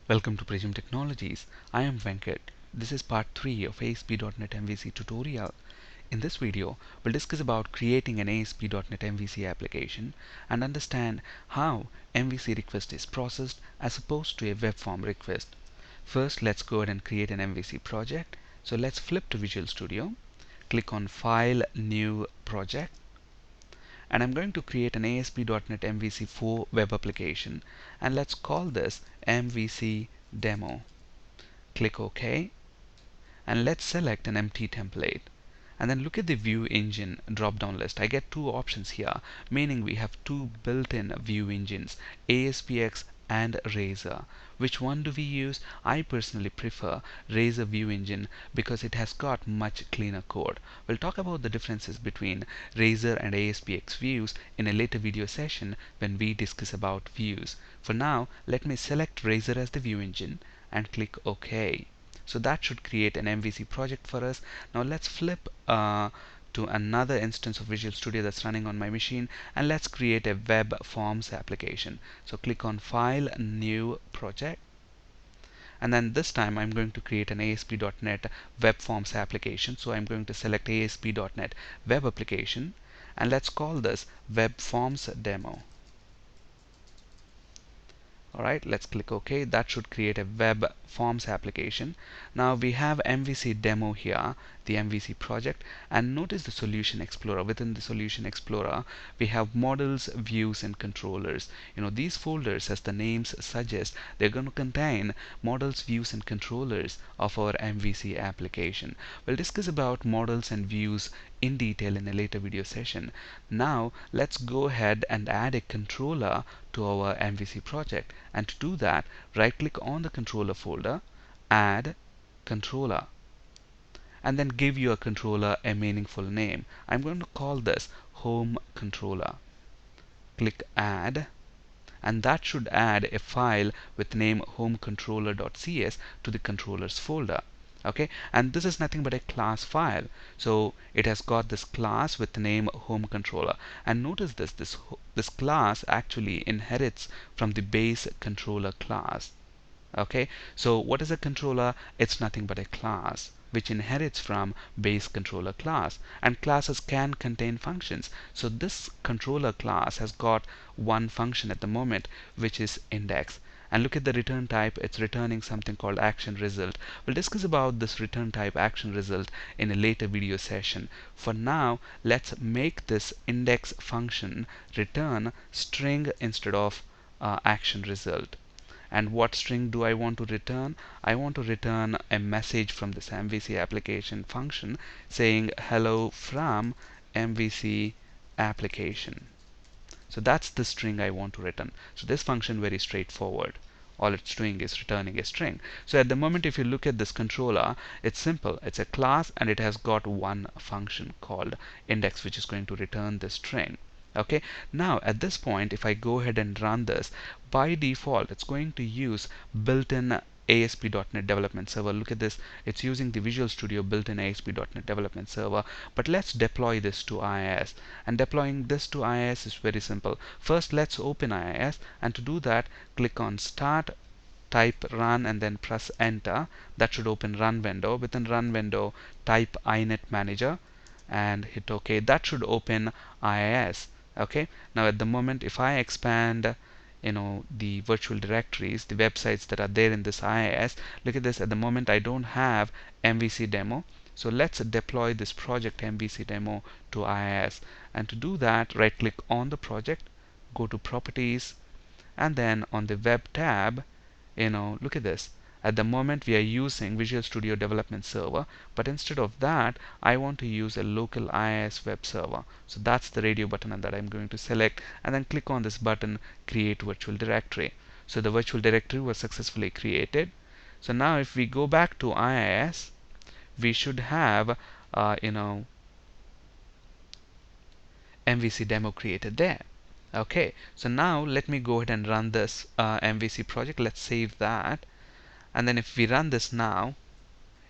Welcome to Prism Technologies. I am Venkat. This is part 3 of ASP.NET MVC tutorial. In this video, we'll discuss about creating an ASP.NET MVC application and understand how MVC request is processed as opposed to a web form request. First, let's go ahead and create an MVC project. So let's flip to Visual Studio, click on File, New Project, and I'm going to create an ASP.NET MVC4 web application, and let's call this MVC demo. Click OK, and let's select an empty template. And then look at the view engine drop down list. I get two options here, meaning we have two built-in view engines, ASPX and Razor. Which one do we use? I personally prefer Razor view engine because it has got much cleaner code. We'll talk about the differences between Razor and ASPX views in a later video session when we discuss about views. For now, let me select Razor as the view engine and click OK. So that should create an MVC project for us. Now let's flip to another instance of Visual Studio that's running on my machine, and let's create a web forms application. So click on File, New Project, and then this time I'm going to create an ASP.NET web forms application. So I'm going to select ASP.NET web application, and let's call this web forms demo. Alright, let's click OK. That should create a web forms application. Now we have MVC demo here, the MVC project, and notice the Solution Explorer. Within the Solution Explorer, we have models, views, and controllers. These folders, as the names suggest, they're going to contain models, views, and controllers of our MVC application. We'll discuss about models and views in detail in a later video session. Now let's go ahead and add a controller to our MVC project, and to do that, right click on the controller folder, add controller, and then give your controller a meaningful name. I'm going to call this home controller. Click add, and that should add a file with name homecontroller.cs to the controllers folder. Okay, and this is nothing but a class file, so it has got this class with the name home controller. And notice this class actually inherits from the base controller class. Okay, so what is a controller? It's nothing but a class which inherits from base controller class, and classes can contain functions. So this controller class has got one function at the moment, which is index. And look at the return type. It's returning something called action result. We'll discuss about this return type action result in a later video session. For now, let's make this index function return string instead of action result. And what string do I want to return? I want to return a message from this MVC application function saying hello from MVC application. So that's the string I want to return. So this function very straightforward. All it's doing is returning a string. So at the moment, if you look at this controller, it's simple. It's a class, and it has got one function called index, which is going to return the string. Okay, now at this point, if I go ahead and run this, by default it's going to use built-in ASP.NET Development Server. Look at this, it's using the Visual Studio built-in ASP.NET Development Server. But let's deploy this to IIS, and deploying this to IIS is very simple. First, let's open IIS, and to do that, click on Start, type run, and then press enter. That should open run window. Within run window, type inet manager and hit OK. That should open IIS. Okay, now at the moment, if I expand the virtual directories, the websites that are there in this IIS, look at this. At the moment, I don't have MVC demo, so let's deploy this project MVC demo to IIS. And to do that, right click on the project, go to properties, and then on the web tab, look at this. At the moment, we are using Visual Studio Development Server, but instead of that, I want to use a local IIS web server. So that's the radio button that I'm going to select, and then click on this button, Create Virtual Directory. So the virtual directory was successfully created. So now if we go back to IIS, we should have MVC demo created there. Okay, so now let me go ahead and run this MVC project. Let's save that. And then if we run this now,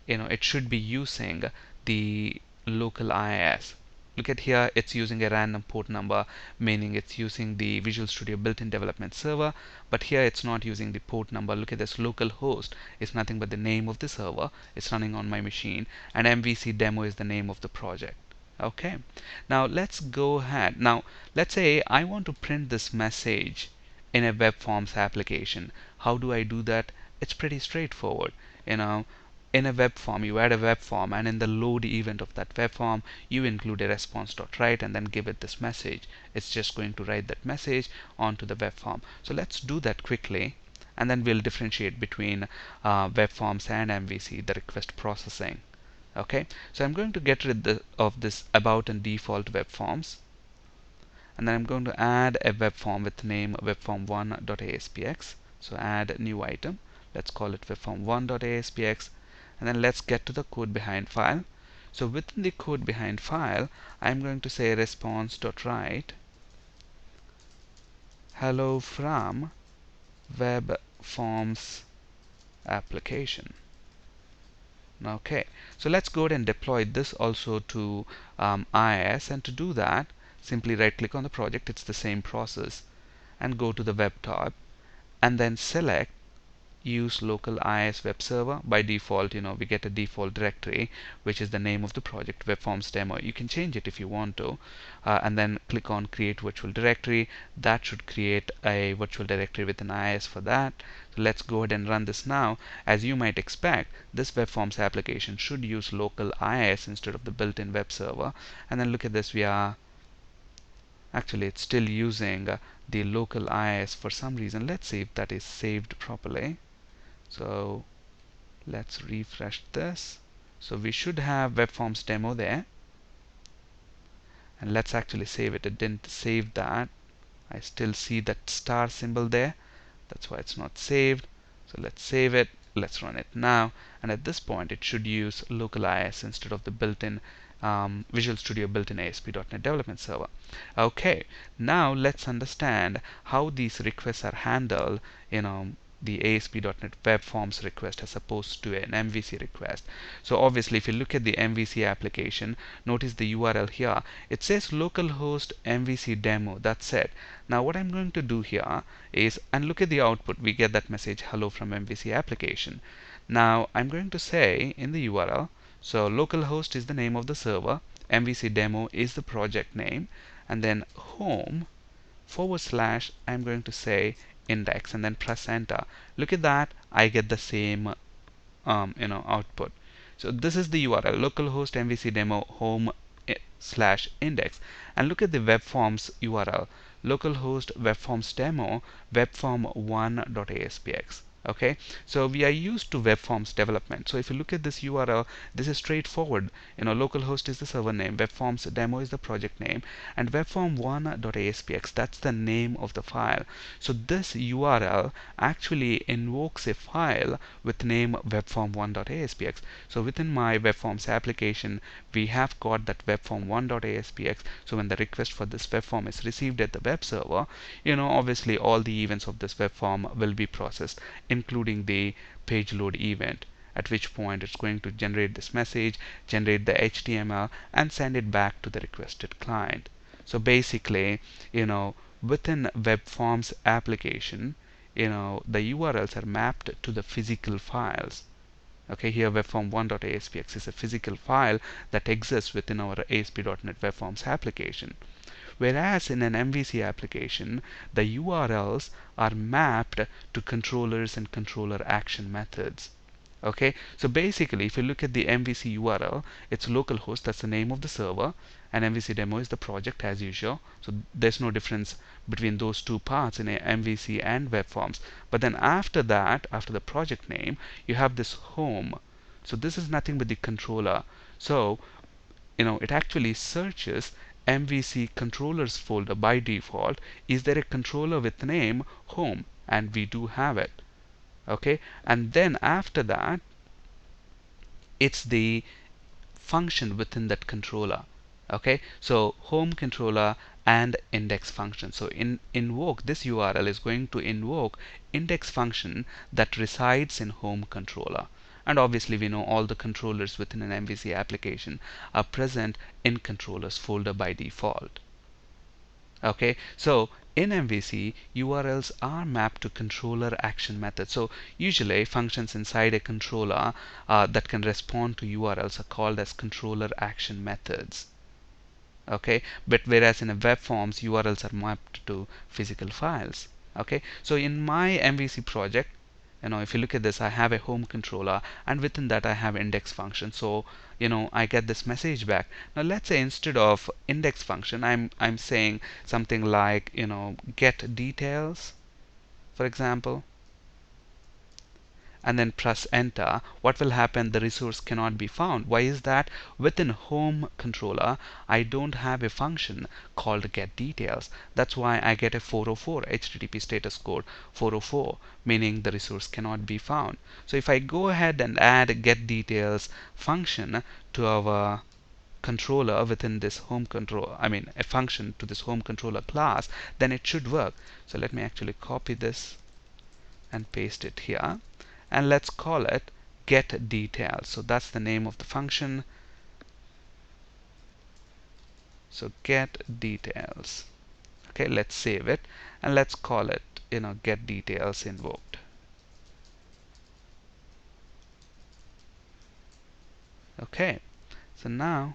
it should be using the local IIS. look at here, it's using a random port number, meaning it's using the Visual Studio built-in development server, but here it's not using the port number. Look at this, local host is nothing but the name of the server. It's running on my machine, and MVC demo is the name of the project. Okay, now let's go ahead. Now let's say I want to print this message in a web forms application. How do I do that? It's pretty straightforward. You know, in a web form, you add a web form, and in the load event of that web form, you include a response.write and then give it this message. It's just going to write that message onto the web form. So let's do that quickly, and then we'll differentiate between web forms and MVC, the request processing. Okay, so I'm going to get rid of this about and default web forms, and then I'm going to add a web form with name webform1.aspx. So add new item. Let's call it webform1.aspx, and then let's get to the code behind file. So within the code behind file, I'm going to say response.write hello from web forms application. Okay, so let's go ahead and deploy this also to IIS, and to do that, simply right click on the project. It's the same process, and go to the web tab, and then select use local IIS web server. By default, we get a default directory, which is the name of the project, web forms demo. You can change it if you want to, and then click on create virtual directory. That should create a virtual directory within IIS for that. So let's go ahead and run this now. As you might expect, this web forms application should use local IIS instead of the built-in web server. And then look at this, actually it's still using the local IIS for some reason. Let's see if that is saved properly. So let's refresh this. So we should have web forms demo there, and let's actually save it. It didn't save that. I still see that star symbol there. That's why it's not saved. So let's save it. Let's run it now, and at this point it should use local IIS instead of the built-in Visual Studio built-in ASP.NET Development Server. Okay, now let's understand how these requests are handled. The ASP.NET Web Forms request as opposed to an MVC request. So obviously, if you look at the MVC application, notice the URL here. It says localhost MVC demo. That's it. Now what I'm going to do here is, and look at the output, we get that message hello from MVC application. Now I'm going to say in the URL, so localhost is the name of the server, MVC demo is the project name, and then home / I'm going to say index, and then press enter. Look at that, I get the same output. So this is the URL, localhost MVC demo home /index, and look at the web forms URL, localhost web forms demo webform1.aspx. Okay, so we are used to web forms development. So if you look at this URL, this is straightforward. Localhost is the server name, web forms demo is the project name, and webform1.aspx, that's the name of the file. So this URL actually invokes a file with name webform1.aspx. So within my web forms application, we have got that webform1.aspx. So when the request for this web form is received at the web server, obviously all the events of this web form will be processed, including the page load event, at which point it's going to generate this message, generate the HTML, and send it back to the requested client. So basically, within web forms application, the URLs are mapped to the physical files. Okay, here webform1.aspx is a physical file that exists within our ASP.NET Web Forms application. Whereas in an MVC application, the URLs are mapped to controllers and controller action methods. Okay, so basically, if you look at the MVC URL, it's localhost, that's the name of the server, and MVC demo is the project as usual. So there's no difference between those two parts in a MVC and web forms. But then after that, after the project name, you have this home. So this is nothing but the controller. So it actually searches MVC controllers folder by default. Is there a controller with the name home? And we do have it. Okay, and then after that, it's the function within that controller. Okay, so home controller and index function. So invoke, this URL is going to invoke index function that resides in home controller. And obviously we know all the controllers within an MVC application are present in controllers folder by default. Okay, so in MVC, URLs are mapped to controller action methods. So usually functions inside a controller that can respond to URLs are called as controller action methods. Okay, but whereas in a web forms, URLs are mapped to physical files. Okay, so in my MVC project, if you look at this, I have a home controller, and within that I have index function. So I get this message back. Now let's say instead of index function, I'm saying something like get details, for example, and then press enter. What will happen? The resource cannot be found. Why is that? Within home controller, I don't have a function called get details. That's why I get a 404 HTTP status code 404, meaning the resource cannot be found. So if I go ahead and add get details function to our controller within this home control, a function to this home controller class, then it should work. So let me actually copy this and paste it here, and let's call it get details. So that's the name of the function. So get details. Okay, let's save it and let's call it get details invoked. Okay, so now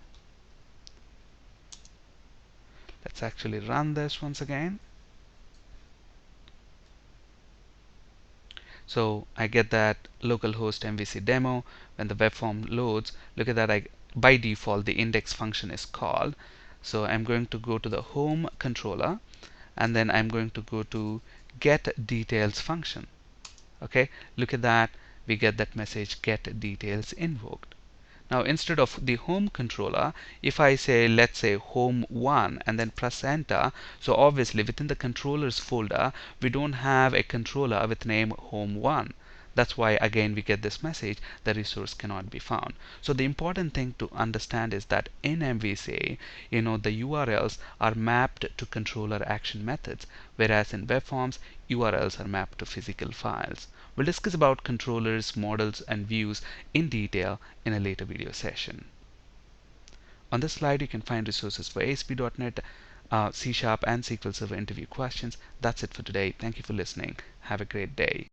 let's actually run this once again. So I get that localhost MVC demo. When the web form loads, look at that, by default the index function is called. So I'm going to go to the home controller, and then I'm going to go to get details function. Okay, look at that, we get that message get details invoked. Now instead of the home controller, if I say, let's say home1 and then press enter, so obviously within the controllers folder we don't have a controller with name home1. That's why again we get this message, the resource cannot be found. So the important thing to understand is that in MVC, the URLs are mapped to controller action methods, whereas in web forms, URLs are mapped to physical files. We'll discuss about controllers, models, and views in detail in a later video session. On this slide, you can find resources for ASP.NET, C# and SQL Server interview questions. That's it for today. Thank you for listening. Have a great day.